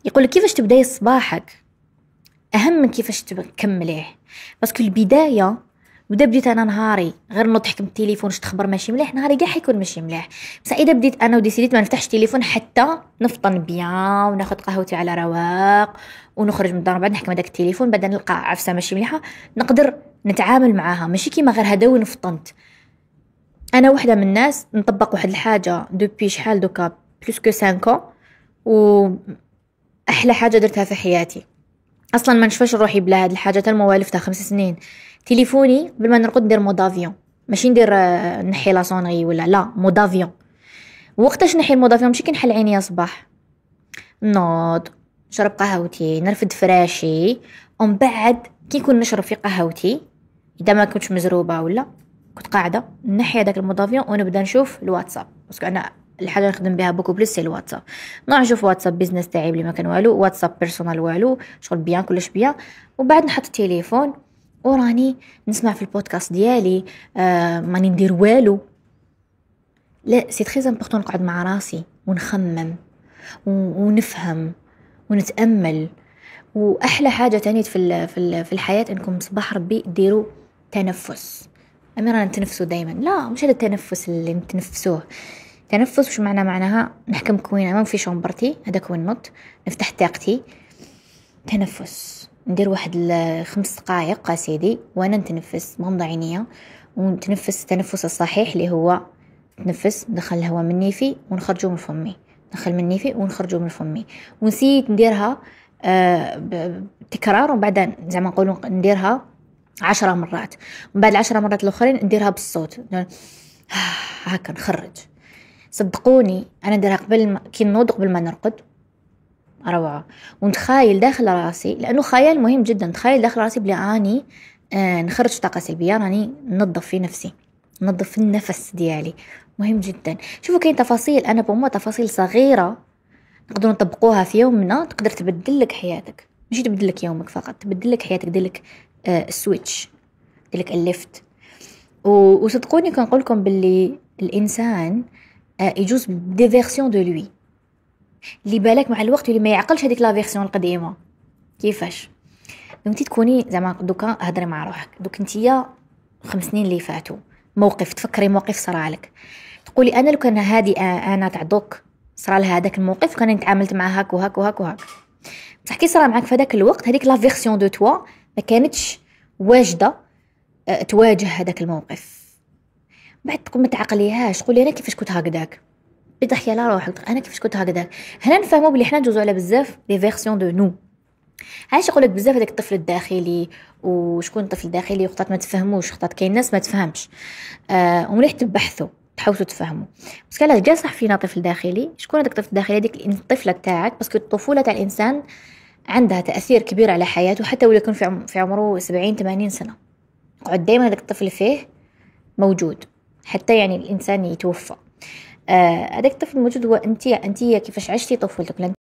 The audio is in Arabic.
يقول كيفاش تبداي صباحك اهم من كيفاش تكمليه. باسكو البدايه بديت انا نهاري غير نوض نحكم التليفون واش تخبر ماشي مليح، نهاري كاع حيكون ماشي مليح. بصح اذا بديت انا وديسيديت ما نفتحش تليفون حتى نفطن بيان وناخذ قهوتي على رواق ونخرج من الدار، بعد نحكم هذاك التليفون بعد نلقى عفسه ماشي مليحه، نقدر نتعامل معاها ماشي كيما غير هذا وين فطنت. انا وحده من الناس نطبق واحد الحاجه دوبي شحال دوكا بلوس كو 5 و احلى حاجه درتها في حياتي. اصلا ما نشفاش روحي بلا هاد الحاجه تاع الموالف تاع 5 سنين. تليفوني قبل ما نرقد ندير مود افيون، ماشي ندير نحي لا صونغي ولا لا مود افيون. وقتاش نحي المود افيون؟ ماشي كي نحل عيني يا صباح، نوض نشرب قهوتي نرفد فراشي، ومن بعد كي نكون نشرب في قهوتي اذا ما كنتش مزروبه ولا كنت قاعده نحي هذاك المود افيون ونبدا نشوف الواتساب. باسكو انا الحاجه اللي نخدم بها بوكو بليس سي الواتساب. نشوف واتساب بيزنس تاعي بلي ما كان والو، واتساب بيرسونال والو، شغل بيان كلش بيان. وبعد نحط التليفون وراني نسمع في البودكاست ديالي، ماني ندير والو. لا سي تري امبورطون نقعد مع راسي ونخمم ونفهم ونتامل. واحلى حاجه تاني في الحياه انكم صباح ربي ديروا تنفس. رانا نتنفسوا دائما، لا مش هذا التنفس اللي نتنفسوه. تنفس وش معناها نحكم كوين ما في شومبرتي هذاك وين نط نفتح طاقتي. تنفس ندير واحد 5 دقائق سيدي وانا نتنفس مغمضه عينيا ونتنفس التنفس الصحيح اللي هو نتنفس ندخل الهواء من نيفي ونخرجه من فمي، ندخل من نيفي ونخرجه من فمي. ونسيت نديرها تكرار، وبعد زعما نقولوا نديرها 10 مرات، ومن بعد 10 مرات الاخرين نديرها بالصوت هكا نخرج. صدقوني انا نديرها قبل كي نوض قبل ما نرقد، روعه. ونتخايل داخل راسي، لانه خيال مهم جدا، نتخايل داخل راسي بلي اني نخرج طاقه سلبيه، راني ننظف في نفسي، ننظف النفس ديالي، مهم جدا. شوفوا كاين تفاصيل انا بوما تفاصيل صغيره نقدر نطبقوها في يومنا تقدر تبدل لك حياتك، ماشي تبدل لك يومك فقط، تبدل لك حياتك، دير لك السويتش، دير لك الليفت. وصدقوني كنقول لكم باللي الانسان يجوز دي فيرسيون دو لوي اللي بالك مع الوقت اللي ما يعقلش هذيك لا فيرسيون القديمه. كيفاش؟ انتي تكوني زعما دوكا هضري مع روحك، دوك انتيا 5 سنين اللي فاتوا موقف، تفكري موقف صرالك، تقولي انا لو كان هادي انا تاع دوك صرالها هذاك الموقف كان تعاملت معاه هاك وهاك وهاك وهاك. بصح كي صرا معاك في هذاك الوقت هذيك لا فيرسيون دو توا ما كانتش واجده تواجه هذاك الموقف. بعد تقول ما تعقليهاش، تقولي انا كيفاش كنت هكذاك، بتحكي على روحك انا كيفاش كنت هكذاك. هنا نفهموا بلي حنا ندوزو على بزاف لي فيرسيون دو نو. علاش يقولك بزاف هذاك الطفل الداخلي، وشكون الطفل الداخلي وقتات ما تفهموش، وقتات كاين ناس ما تفهمش. ومليح تبحثوا تحاولوا تفهموا. بس كلا جا صح فينا طفل داخلي، شكون هذاك الطفل الداخلي؟ هذيك الطفله تاعك، باسكو الطفوله تاع الانسان عندها تاثير كبير على حياته، حتى ولو يكون في عمره 70 80 سنه يقعد دائما هذاك الطفل فيه موجود، حتى يعني الانسان يتوفى هذاك الطفل موجود. هو انت كيفاش عشتي طفولتك.